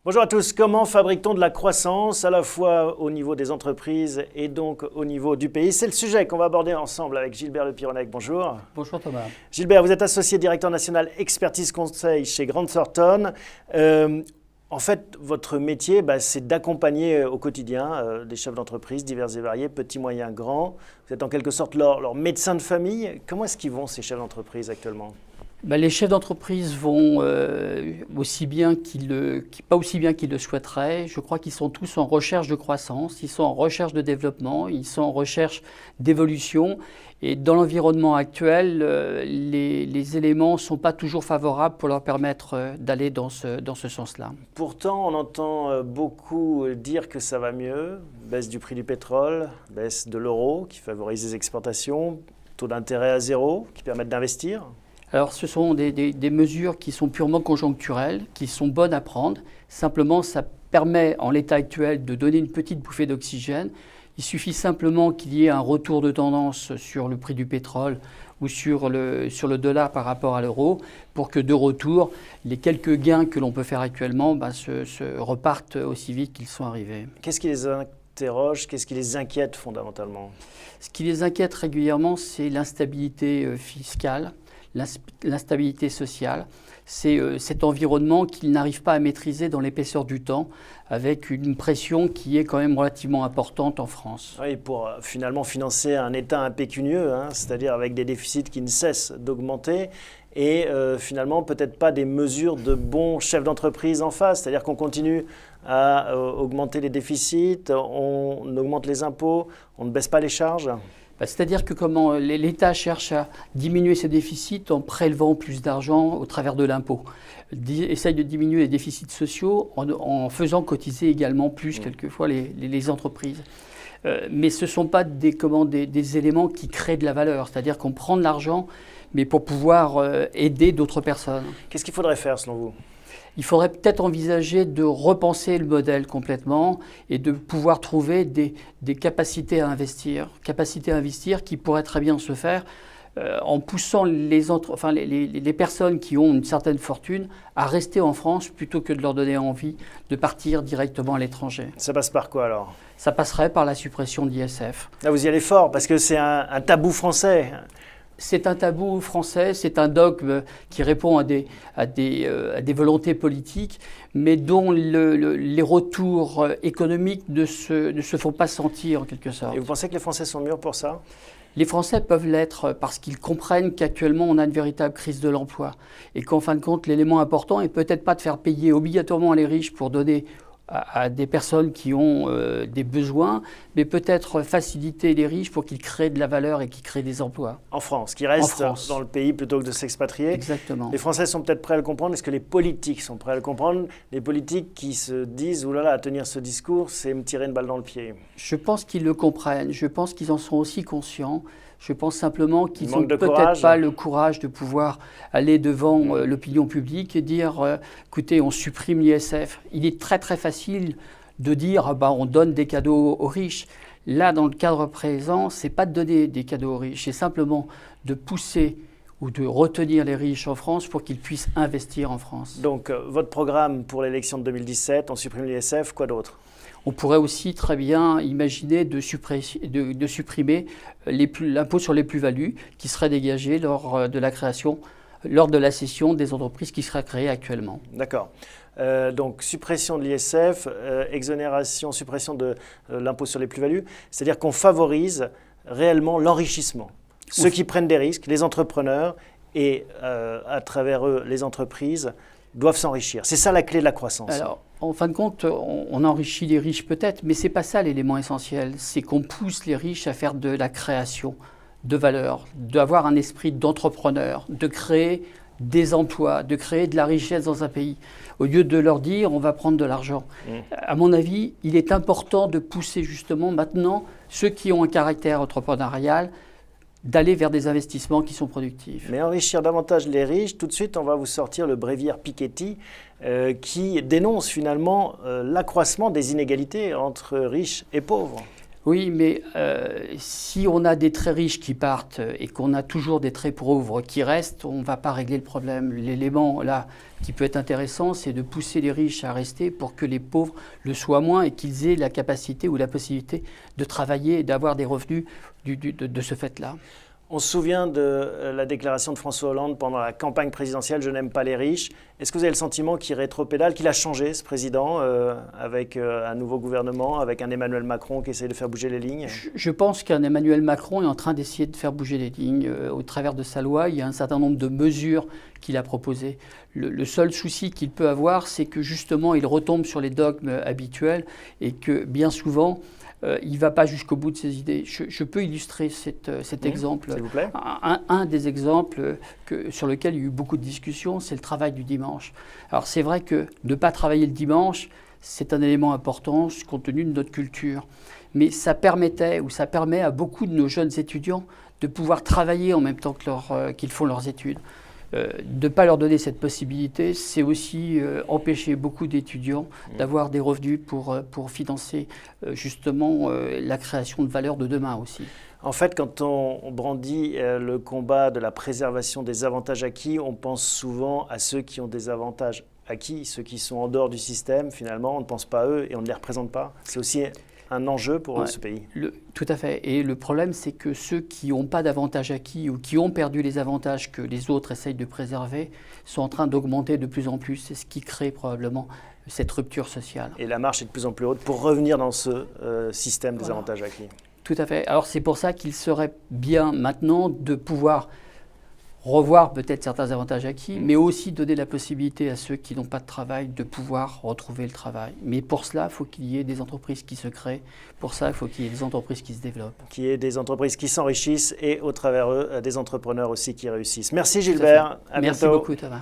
Bonjour à tous. Comment fabrique-t-on de la croissance à la fois au niveau des entreprises et donc au niveau du pays? C'est le sujet qu'on va aborder ensemble avec Gilbert Lepironnec. Bonjour. Bonjour Thomas. Gilbert, vous êtes associé directeur national expertise conseil chez Grant Thornton. En fait, votre métier, c'est d'accompagner au quotidien des chefs d'entreprise divers et variés, petits, moyens, grands. Vous êtes en quelque sorte leur médecin de famille. Comment est-ce qu'ils vont, ces chefs d'entreprise actuellement ? Les chefs d'entreprise vont pas aussi bien qu'ils le souhaiteraient. Je crois qu'ils sont tous en recherche de croissance, ils sont en recherche de développement, ils sont en recherche d'évolution. Et dans l'environnement actuel, les éléments ne sont pas toujours favorables pour leur permettre d'aller dans ce sens-là. Pourtant, on entend beaucoup dire que ça va mieux. Baisse du prix du pétrole, baisse de l'euro qui favorise les exportations, taux d'intérêt à zéro qui permettent d'investir. Alors, ce sont des mesures qui sont purement conjoncturelles, qui sont bonnes à prendre. Simplement, ça permet, en l'état actuel, de donner une petite bouffée d'oxygène. Il suffit simplement qu'il y ait un retour de tendance sur le prix du pétrole ou sur le dollar par rapport à l'euro pour que, de retour, les quelques gains que l'on peut faire actuellement se repartent aussi vite qu'ils sont arrivés. Qu'est-ce qui les interroge? Qu'est-ce qui les inquiète fondamentalement? Ce qui les inquiète régulièrement, c'est l'instabilité fiscale, l'instabilité sociale, c'est cet environnement qu'ils n'arrivent pas à maîtriser dans l'épaisseur du temps, avec une pression qui est quand même relativement importante en France. Oui, pour finalement financer un État impécunieux, c'est-à-dire avec des déficits qui ne cessent d'augmenter, et finalement peut-être pas des mesures de bons chefs d'entreprise en face, c'est-à-dire qu'on continue à augmenter les déficits, on augmente les impôts, on ne baisse pas les charges. C'est-à-dire que comment l'État cherche à diminuer ses déficits en prélevant plus d'argent au travers de l'impôt. Essaye de diminuer les déficits sociaux en faisant cotiser également plus quelquefois les entreprises. Mais ce ne sont pas des éléments qui créent de la valeur. C'est-à-dire qu'on prend de l'argent, mais pour pouvoir aider d'autres personnes. Qu'est-ce qu'il faudrait faire selon vous ? Il faudrait peut-être envisager de repenser le modèle complètement et de pouvoir trouver des capacités à investir qui pourraient très bien se faire en poussant les personnes qui ont une certaine fortune à rester en France plutôt que de leur donner envie de partir directement à l'étranger. Ça passe par quoi alors ? Ça passerait par la suppression de l'ISF. Là vous y allez fort parce que c'est un tabou français. C'est un tabou français, c'est un dogme qui répond à des volontés politiques, mais dont les retours économiques ne se font pas sentir en quelque sorte. Et vous pensez que les Français sont mûrs pour ça ? Les Français peuvent l'être parce qu'ils comprennent qu'actuellement on a une véritable crise de l'emploi et qu'en fin de compte l'élément important est peut-être pas de faire payer obligatoirement les riches pour donner à des personnes qui ont des besoins, mais peut-être faciliter les riches pour qu'ils créent de la valeur et qu'ils créent des emplois. En France, qui restent dans le pays plutôt que de s'expatrier. Exactement. Les Français sont peut-être prêts à le comprendre. Est-ce que les politiques sont prêts à le comprendre? Les politiques qui se disent « oulala, à tenir ce discours, c'est me tirer une balle dans le pied ». Je pense qu'ils le comprennent. Je pense qu'ils en sont aussi conscients. Je pense simplement qu'ils n'ont peut-être pas le courage de pouvoir aller devant l'opinion publique et dire écoutez, on supprime l'ISF. Il est très très facile de dire on donne des cadeaux aux riches. Là, dans le cadre présent, ce n'est pas de donner des cadeaux aux riches, c'est simplement de pousser ou de retenir les riches en France pour qu'ils puissent investir en France. Donc, votre programme pour l'élection de 2017, on supprime l'ISF, quoi d'autre ? On pourrait aussi très bien imaginer de supprimer l'impôt sur les plus-values qui serait dégagé lors de la cession des entreprises qui seraient créées actuellement. D'accord. Donc, suppression de l'ISF, exonération, suppression de l'impôt sur les plus-values, c'est-à-dire qu'on favorise réellement l'enrichissement. Ceux qui prennent des risques, les entrepreneurs et à travers eux, les entreprises, doivent s'enrichir. C'est ça la clé de la croissance. Alors, en fin de compte, on enrichit les riches peut-être, mais ce n'est pas ça l'élément essentiel. C'est qu'on pousse les riches à faire de la création de valeur, d'avoir un esprit d'entrepreneur, de créer des emplois, de créer de la richesse dans un pays. Au lieu de leur dire on va prendre de l'argent. À mon avis, il est important de pousser justement maintenant ceux qui ont un caractère entrepreneurial d'aller vers des investissements qui sont productifs. Mais enrichir davantage les riches, tout de suite, on va vous sortir le bréviaire Piketty qui dénonce finalement l'accroissement des inégalités entre riches et pauvres. Oui, mais si on a des très riches qui partent et qu'on a toujours des très pauvres qui restent, on ne va pas régler le problème. L'élément là qui peut être intéressant, c'est de pousser les riches à rester pour que les pauvres le soient moins et qu'ils aient la capacité ou la possibilité de travailler et d'avoir des revenus de ce fait-là. On se souvient de la déclaration de François Hollande pendant la campagne présidentielle « Je n'aime pas les riches ». Est-ce que vous avez le sentiment qu'il rétropédale, qu'il a changé, ce président, avec un nouveau gouvernement, avec un Emmanuel Macron qui essaie de faire bouger les lignes? Je pense qu'un Emmanuel Macron est en train d'essayer de faire bouger les lignes. Au travers de sa loi, il y a un certain nombre de mesures qu'il a proposées. Le seul souci qu'il peut avoir, c'est que justement, il retombe sur les dogmes habituels et que bien souvent, il ne va pas jusqu'au bout de ses idées. Je peux illustrer cet exemple. S'il vous plaît. Un des exemples sur lequel il y a eu beaucoup de discussions, c'est le travail du dimanche. Alors c'est vrai que ne pas travailler le dimanche, c'est un élément important compte tenu de notre culture. Mais ça permettait ou ça permet à beaucoup de nos jeunes étudiants de pouvoir travailler en même temps qu'ils font leurs études. De ne pas leur donner cette possibilité, c'est aussi empêcher beaucoup d'étudiants d'avoir des revenus pour financer justement la création de valeur de demain aussi. En fait, quand on brandit le combat de la préservation des avantages acquis, on pense souvent à ceux qui ont des avantages acquis, ceux qui sont en dehors du système, finalement, on ne pense pas à eux et on ne les représente pas. C'est aussi un enjeu pour ce pays. Tout à fait. Et le problème, c'est que ceux qui n'ont pas d'avantages acquis ou qui ont perdu les avantages que les autres essayent de préserver sont en train d'augmenter de plus en plus. C'est ce qui crée probablement cette rupture sociale. Et la marche est de plus en plus haute pour revenir dans ce système des avantages acquis. Tout à fait. Alors c'est pour ça qu'il serait bien maintenant de pouvoir revoir peut-être certains avantages acquis, mais aussi donner la possibilité à ceux qui n'ont pas de travail de pouvoir retrouver le travail. Mais pour cela, il faut qu'il y ait des entreprises qui se créent. Pour ça, il faut qu'il y ait des entreprises qui se développent. Qu'il y ait des entreprises qui s'enrichissent et au travers eux, des entrepreneurs aussi qui réussissent. Merci Gilbert. À bientôt. Merci beaucoup Thomas.